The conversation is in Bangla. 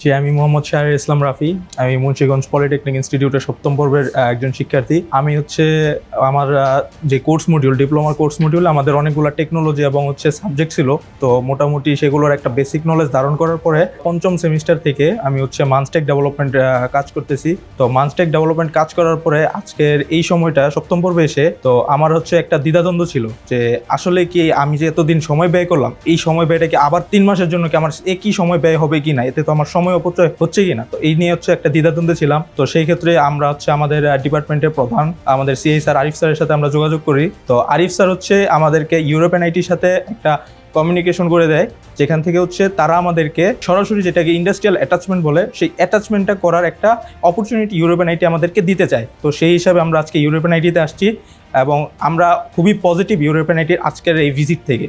জি, আমি মোহাম্মদ শাহরিয়ার ইসলাম রাফি। আমি মুন্সিগঞ্জ পলিটেকনিক ইনস্টিটিউটের সপ্তম পর্বের একজন শিক্ষার্থী। আমি আমার যে কোর্স মডিউল, ডিপ্লোমার কোর্স মডিউল, আমাদের অনেকগুলো টেকনোলজি এবং সাবজেক্ট ছিল। তো মোটামুটি সেগুলোর একটা বেসিক নলেজ ধারণ করার পরে পঞ্চম সেমিস্টার থেকে আমি মানস্টেক ডেভেলপমেন্ট কাজ করতেছি। তো মানস্টেক ডেভেলপমেন্ট কাজ করার পরে আজকের এই সময়টা সপ্তম পর্বে এসে তো আমার একটা দ্বিধাদ্বন্দ্ব ছিল যে আসলে কি আমি যে এতদিন সময় ব্যয় করলাম, এই সময় ব্যয়টা কি আবার 3 মাসের জন্য কি আমার একই সময় ব্যয় হবে কি না, এতে তো আমার সময় অপচয় হচ্ছে কি না। তো এই নিয়ে একটা দ্বিধাদ্বন্দ্বে ছিলাম। তো সেই ক্ষেত্রে আমরা আমাদের ডিপার্টমেন্টের প্রধান আমাদের সিআই স্যার আরিফ স্যারের সাথে আমরা যোগাযোগ করি। তো আরিফ স্যার আমাদেরকে ইউরোপিয়ান আইটির সাথে একটা কমিউনিকেশন করে দেয়, যেখান থেকে তারা আমাদেরকে সরাসরি যেটাকে ইন্ডাস্ট্রিয়াল অ্যাটাচমেন্ট বলে, সেই অ্যাটাচমেন্টটা করার একটা অপরচুনিটি ইউরোপিয়ান আইটি আমাদেরকে দিতে চায়। তো সেই হিসাবে আমরা আজকে ইউরোপিয়ান আইটিতে আসছি এবং আমরা খুবই পজিটিভ ইউরোপিয়ান আইটির আজকের এই ভিজিট থেকে।